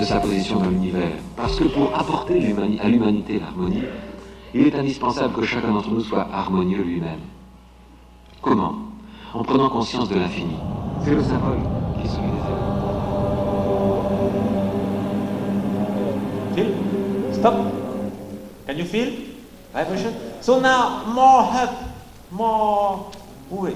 de sa position dans l'univers. Parce que pour apporter à l'humanité l'harmonie, il est indispensable que chacun d'entre nous soit harmonieux lui-même. Comment? En prenant conscience de l'infini. C'est le symbole qui est celui des éléments. Feel? Stop. Can you feel? Vibration? So now, more hug, more... Wait.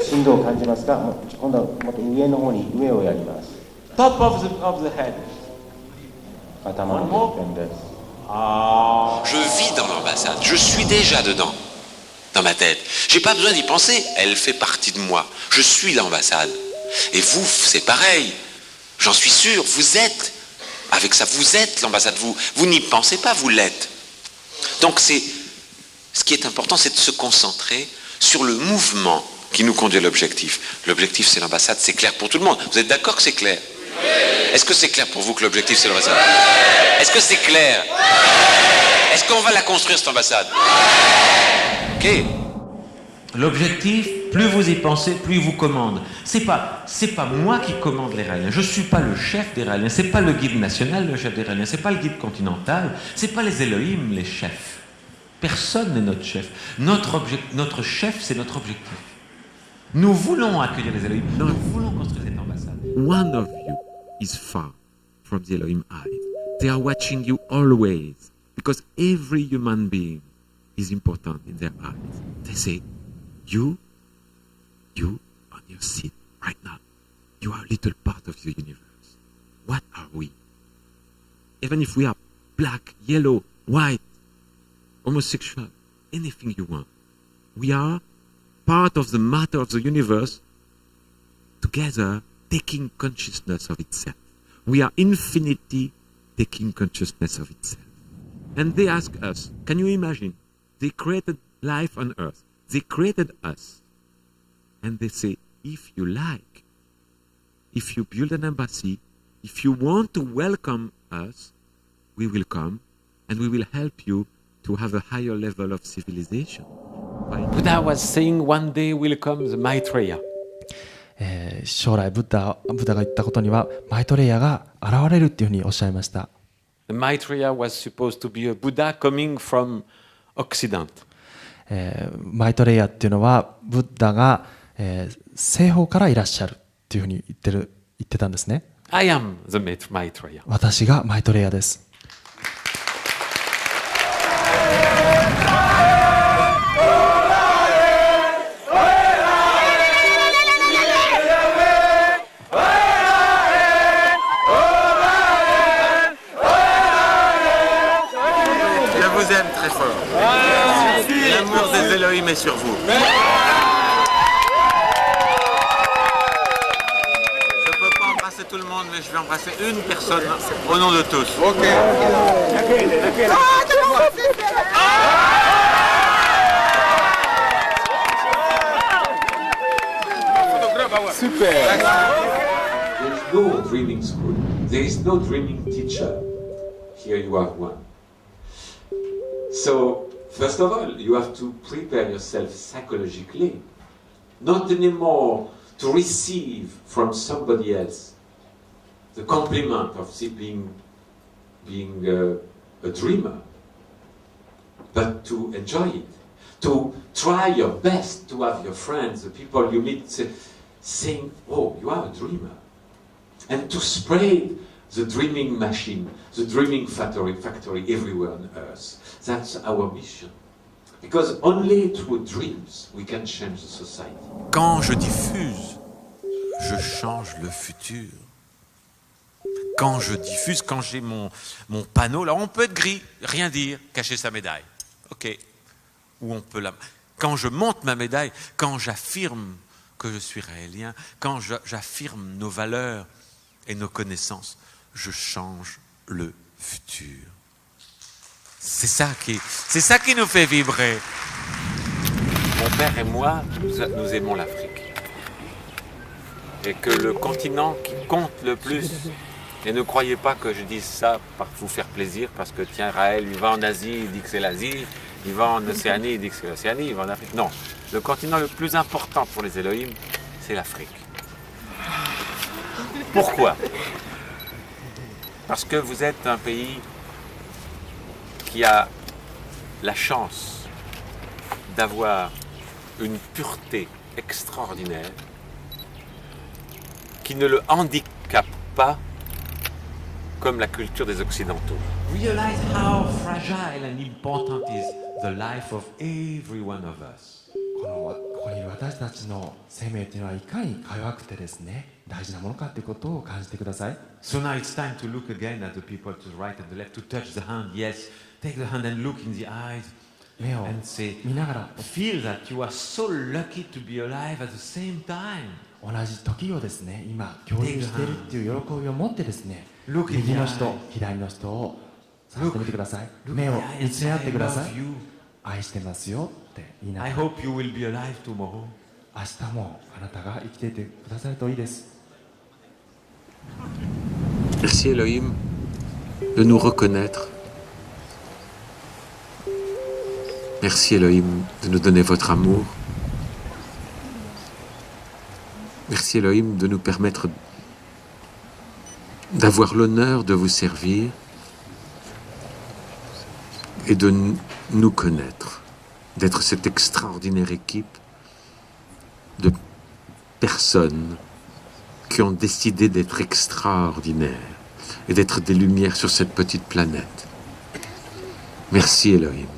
振動を感じますか？今度はもっと上の方に上をやります。 Top of the head. 頭のてっぺんです。Je vis dans l'ambassade, je suis déjà dedans, dans ma tête. J'ai pas besoin d'y penser, elle fait partie de moi. Je suis l'ambassade. Et vous, c'est pareil. J'en suis sûr, vous êtes. Avec ça, vous êtes l'ambassade. Vous n'y pensez pas, vous l'êtes. Donc ce qui est important, c'est de se concentrer sur le mouvement qui nous conduit à l'objectif. L'objectif, c'est l'ambassade, c'est clair pour tout le monde. Vous êtes d'accord que c'est clair? Est-ce que c'est clair pour vous que l'objectif, c'est l'ambassade? Est-ce que c'est clair? Est-ce qu'on va la construire, cette ambassade? Ok. L'objectif, plus vous y pensez, plus il vous commande. C'est pas moi qui commande les Raéliens. Je suis pas le chef des Raéliens. C'est pas le guide national, le chef des Raéliens. C'est pas le guide continental. C'est pas les Elohim, les chefs. Personne n'est notre chef. Notre chef, c'est notre objectif. Nous voulons accueillir les Elohim. Nous voulons construire cette ambassade. One of you is far from the Elohim eyes. They are watching you always, because every human being is important in their eyes. They say, you on your seat right now, you are a little part of the universe. What are we? Even if we are black, yellow, white, homosexual, anything you want, we are part of the matter of the universe, together taking consciousness of itself. We are infinity taking consciousness of itself. And they ask us, can you imagine? They created life on earth. They created us. And they say, if you like, if you build an embassy, if you want to welcome us, we will come and we will help you to have a higher level of civilization. Buddha was saying one day will come the Maitreya. 将来ブッダが言ったことにはマイトレイヤが現れるっていうふうにおっしゃいました。 The Maitreya was supposed to be a Buddha coming from Occident. マイトレイヤっていうのはブッダが、西方からいらっしゃるっていうふうに言ってたんですね。 I am the Maitreya. 私がマイトレイヤです。 Très fort. L'amour des Elohim est sur vous. Je ne peux pas embrasser tout le monde, mais je vais embrasser une personne au nom de tous. Ok. Super. There is no dreaming school. There is no dreaming teacher. Here you are one. So, first of all, you have to prepare yourself psychologically, not anymore to receive from somebody else the compliment of being a dreamer, but to enjoy it, to try your best to have your friends, the people you meet, saying, oh, you are a dreamer, and to spread the dreaming machine, the dreaming factory everywhere on earth. That's our mission. Because only through dreams we can change the society. Quand je diffuse, je change le futur. Quand je diffuse, quand j'ai mon panneau, là on peut être gris, rien dire, cacher sa médaille. Ok. Ou on peut quand je monte ma médaille, quand j'affirme que je suis raélien, quand j'affirme nos valeurs et nos connaissances, je change le futur. C'est ça qui nous fait vibrer. Mon père et moi, nous aimons l'Afrique. Et que le continent qui compte le plus, et ne croyez pas que je dise ça pour vous faire plaisir, parce que tiens, Raël, il va en Asie, il dit que c'est l'Asie, il va en Océanie, il dit que c'est l'Océanie, il va en Afrique. Non, le continent le plus important pour les Elohim, c'est l'Afrique. Pourquoi? Parce que vous êtes un pays qui a la chance d'avoir une pureté extraordinaire qui ne le handicape pas comme la culture des Occidentaux. Realize how fragile and important is the life of every one of us. ここにいる私たちの生命というのはいかに弱くてですね、大事なものかということを感じてください。 So now it's time to look again at the people to the right and the left, to touch the hand, yes. Take the hand and look in the eyes 目を and say, 見ながら feel that you are so lucky to be alive at the same time. 同じ時をですね、今共有しているっていう喜びを持ってですね、 Look in 右 the の人 eyes. 左の人を触ってみてください。 Look 目 in を the eyes 見つめ合ってください and say, I love you. 愛してますよって言いなが I ら hope you will be alive tomorrow. 明日もあなたが生きていてくださるといいです。 Merci Elohim de nous reconnaître. Merci Elohim de nous donner votre amour. Merci Elohim de nous permettre d'avoir l'honneur de vous servir et de nous connaître, d'être cette extraordinaire équipe de personnes qui ont décidé d'être extraordinaires et d'être des lumières sur cette petite planète. Merci Elohim.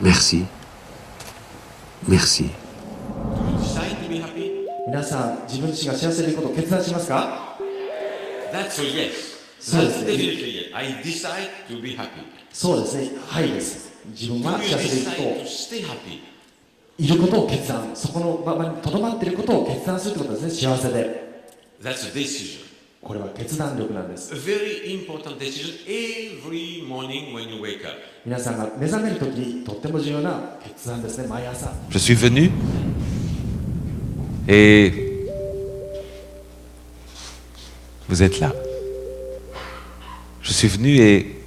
Merci. Merci. 皆さん、自分自身が幸せでいることを決断しますか？ That's a yes. So That's it's a definitely yes. I decide to be happy. そうですね、はいです。自分は Do you 幸せでいる decide こと to を stay happy? いることを決断、そこのままにとどまっていることを決断するということですね、幸せで。 That's a decision. これは決断力なんです。 A very important decision every morning when you wake up. 皆さんが目覚めるときにとっても重要な決断ですね、毎朝。 Je suis venu et vous êtes là. Je suis venu et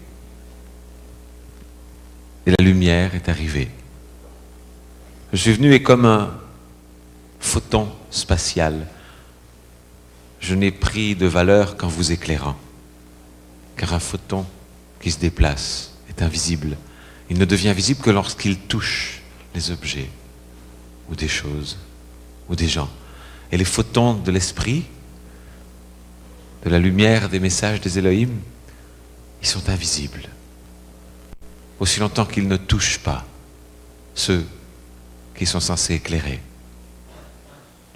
la lumière est arrivée. Je suis venu et comme un photon spatial, je n'ai pris de valeur qu'en vous éclairant. Car un photon qui se déplace est invisible. Il ne devient visible que lorsqu'il touche les objets, ou des choses, ou des gens. Et les photons de l'esprit, de la lumière, des messages des Elohim, ils sont invisibles. Aussi longtemps qu'ils ne touchent pas ceux qui sont censés éclairer.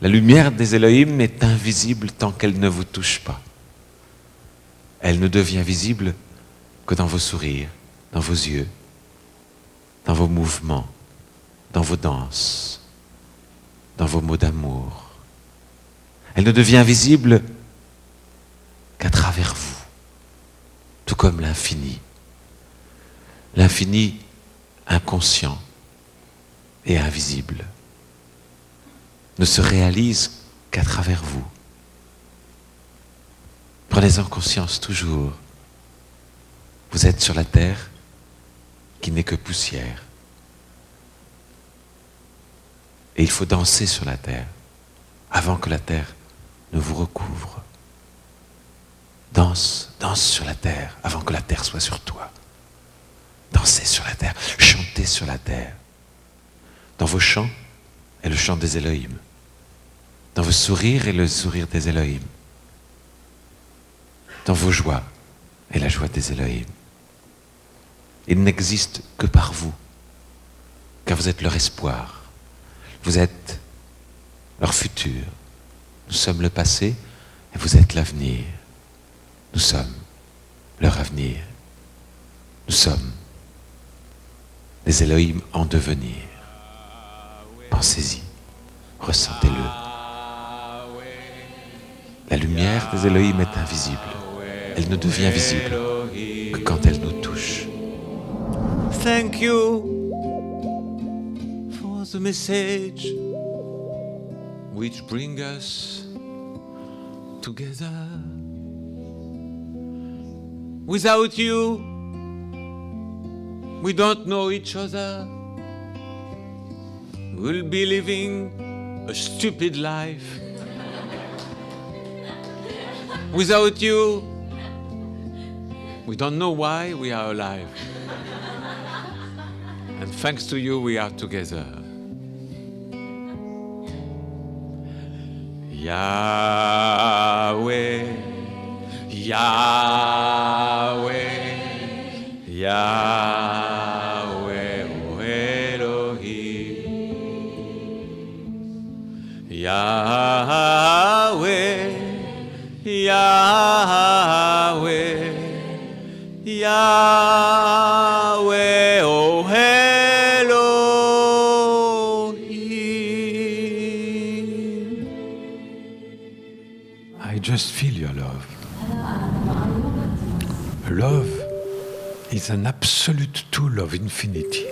La lumière des Elohim est invisible tant qu'elle ne vous touche pas. Elle ne devient visible que dans vos sourires, dans vos yeux, dans vos mouvements, dans vos danses, dans vos mots d'amour. Elle ne devient visible qu'à travers vous, tout comme l'infini. L'infini inconscient et invisible ne se réalise qu'à travers vous. Prenez-en conscience toujours. Vous êtes sur la terre qui n'est que poussière. Et il faut danser sur la terre avant que la terre ne vous recouvre. Danse, danse sur la terre avant que la terre soit sur toi. Dansez sur la terre, chantez sur la terre. Dans vos chants est le chant des Elohim. Dans vos sourires est le sourire des Elohim. Dans vos joies est la joie des Elohim. Il n'existe que par vous, car vous êtes leur espoir. Vous êtes leur futur. Nous sommes le passé et vous êtes l'avenir. Nous sommes leur avenir. Nous sommes les Elohim en devenir. Pensez-y, ressentez-le. La lumière des Elohim est invisible. Elle ne devient visible que quand elle nous touche. Thank you for the message which brings us together. Without you, we don't know each other. We'll be living a stupid life Without you, we don't know why we are alive. And thanks to you, we are together. Yahweh, Yahweh, Yahweh, O Elohim. Yahweh, Yahweh, Yahweh, O Elohim. I just feel your love. Love is an absolute tool of infinity.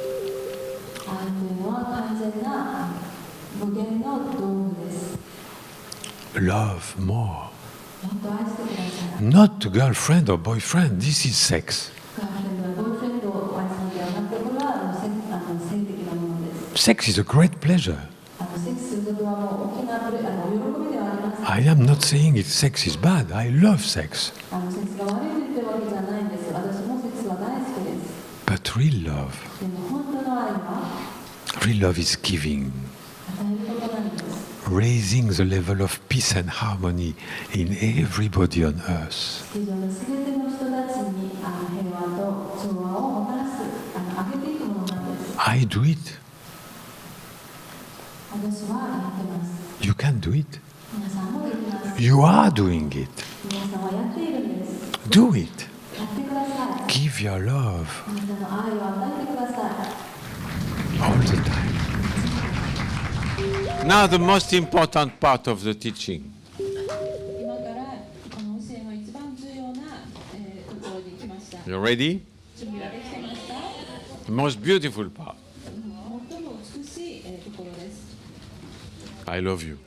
愛というのは完全な無限の道具です。 Love more. もっと愛してください。 Not girlfriend or boyfriend, this is sex. ガールフレンドやボーイフレンドを愛すのではなくて、これは性的なものです。 Sex is a great pleasure. セックスすることはもう大きな喜びではあります。 I am not saying sex is bad. I love sex. セックスが悪いと言ってるわけじゃないんです。私もセックスは大好きです。 But real love, でも本当の愛は real love is giving, 与えることなんです。 raising the level of peace and harmony in everybody on earth. 地上のすべての人たちに平和と調和をもたらす、上げていくものなんです。 I do it. 私はやってます。 You can do it. 皆さんもできます。 You are doing it. 皆さんはやっているんです。 Do it. やってください。 Give your love 皆さんの愛を与えてください。 all the time. Now the most important part of the teaching. 今からこの教えの一番重要なところに来ました。 You ready? 準備はできてますか？ The most beautiful part. 最も美しいところです。 I love you.